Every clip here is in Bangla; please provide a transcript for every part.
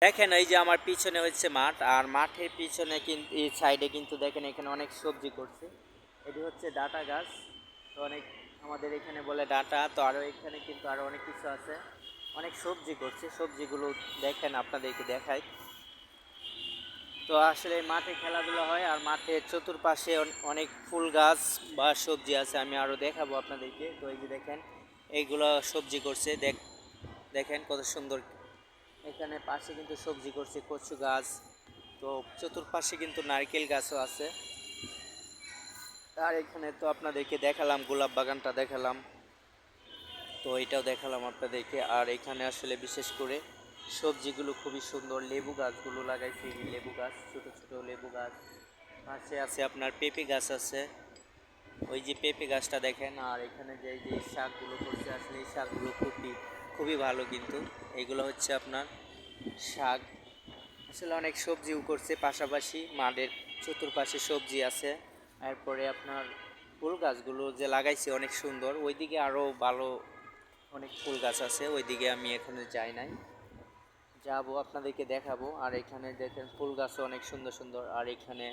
দেখেন এই যে আমার পিছনে হচ্ছে মাঠ, আর মাঠের পিছনে কিন্তু এই সাইডে কিন্তু দেখেন এখানে অনেক সবজি করছে। এটি হচ্ছে ডাঁটা গাছ, তো অনেক আমাদের এখানে বলে ডাঁটা, তো আরও এখানে কিন্তু আরও অনেক কিছু আছে, অনেক সবজি করছে। সবজিগুলো দেখেন, আপনাদেরকে দেখাই। তো আসলে মাঠে খেলাধুলা হয়, আর মাঠের চতুর্পাশে অনেক ফুল গাছ বা সবজি আছে, আমি আরও দেখাবো আপনাদেরকে। তো এই যে দেখেন এইগুলো সবজি করছে, দেখেন কত সুন্দর। এখানে পাশে কিন্তু সবজি করছে কচু গাছ, তো চতুর্পাশে কিন্তু নারকেল গাছও আছে। আর এখানে তো আপনাদেরকে দেখালাম গোলাপ বাগানটা দেখালাম, তো এটাও দেখালাম আপনাদেরকে। আর এখানে আসলে বিশেষ করে সবজিগুলো খুবই সুন্দর, লেবু গাছগুলো লাগাইছি, লেবু গাছ, ছোট ছোট লেবু গাছ। পাশে আছে আপনার পেঁপে গাছ আছে, ওই যে পেঁপে গাছটা দেখেন। আর এখানে যে এই যে শাকগুলো করছে, আসলে এই শাকগুলো খুবই খুবই ভালো, কিন্তু এগুলো হচ্ছে আপনার শাক। আসলে অনেক সবজিও করছে, পাশাপাশি মাঠের চতুর্পাশে সবজি আছে। এরপরে আপনার ফুল গাছগুলো যে লাগাইছে অনেক সুন্দর, ওইদিকে আরও ভালো অনেক ফুল গাছ আছে, ওইদিকে আমি এখানে যাই নাই, যাবো আপনাদেরকে দেখাবো। আর এখানে দেখেন ফুল গাছও অনেক সুন্দর সুন্দর। আর এখানে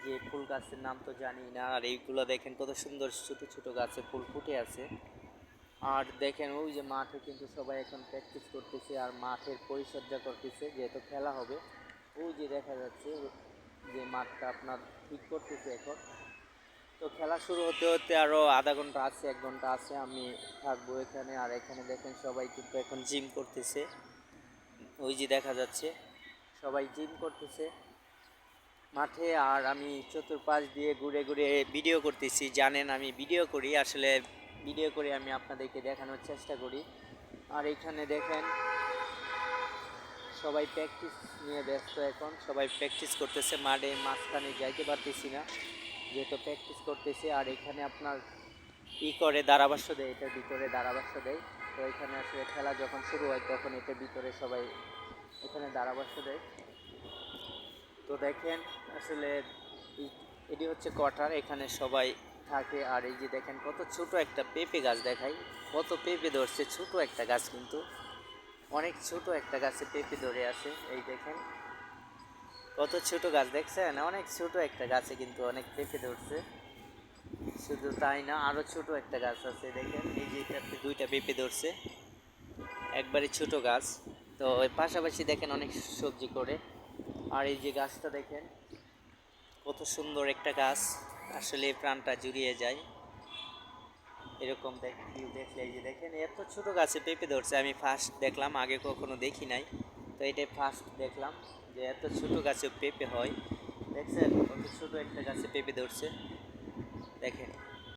যে ফুল গাছের নাম তো জানি না, আর এইগুলো দেখেন কত সুন্দর ছোট ছোট গাছে ফুল ফুটে আছে। আর দেখেন ওই যে মাঠে কিন্তু সবাই এখন প্র্যাকটিস করতেছে, আর মাঠের পরিচর্যা করতেছে, যেহেতু খেলা হবে। ওই যে দেখা যাচ্ছে যে মাঠটা আপনার ঠিক করতেছে এখন। তো খেলা শুরু হতে হতে আরও আধা ঘন্টা আছে, 1 ঘন্টা আছে, আমি থাকবো এখানে। আর এখানে দেখেন সবাই কিন্তু এখন জিম করতেছে, ওই যে দেখা যাচ্ছে সবাই জিম করতেছে মাঠে। আর আমি চতুর্পাশ দিয়ে ঘুরে ঘুরে ভিডিও করতেছি, জানেন আমি ভিডিও করি, আসলে ভিডিও করে আমি আপনাদেরকে দেখানোর চেষ্টা করি। আর এখানে দেখেন সবাই প্র্যাকটিস নিয়ে ব্যস্ত, এখন সবাই প্র্যাকটিস করতেছে মাঠে, মাঝখানে যাইতে পারতেছি না যেহেতু প্র্যাকটিস করতেছে। আর এখানে আপনার করে ধারাভাষ্য দেয়, এটার ভিতরে ধারাভাষ্য দেয়। তো এখানে আসলে খেলা যখন শুরু হয় তখন এটার ভিতরে সবাই এখানে ধারাভাষ্য দেয়। তো দেখেন আসলে এটি হচ্ছে কোয়ার্টার, এখানে সবাই থাকে। আর এই যে দেখেন কত ছোট একটা পেঁপে গাছ দেখাই, কত পেঁপে ধরছে, ছোট একটা গাছ কিন্তু অনেক ছোট একটা গাছে পেঁপে ধরে আছে। এই দেখেন কত ছোট গাছ, দেখছেন অনেক ছোট একটা গাছে কিন্তু অনেক পেঁপে ধরছে। শুধু তাই না, আরও ছোট একটা গাছ আছে, দেখেন এই যে এটাতে 2টা পেঁপে ধরছে, একবারে ছোট গাছ। তো এর পাশাপাশি দেখেন অনেক সবজি করে। আর এই যে গাছটা দেখেন কত সুন্দর একটা গাছ, আসলে প্রাণটা জুড়িয়ে যায় এরকম দেখলে। এই যে দেখেন এত ছোট গাছে পেঁপে ধরছে, আমি ফার্স্ট দেখলাম, আগে কখনো দেখি নাই, তো এটাই ফার্স্ট দেখলাম যে এত ছোট গাছে পেঁপে হয়। দেখছেন কত ছোট একটা গাছে পেঁপে ধরছে, দেখেন।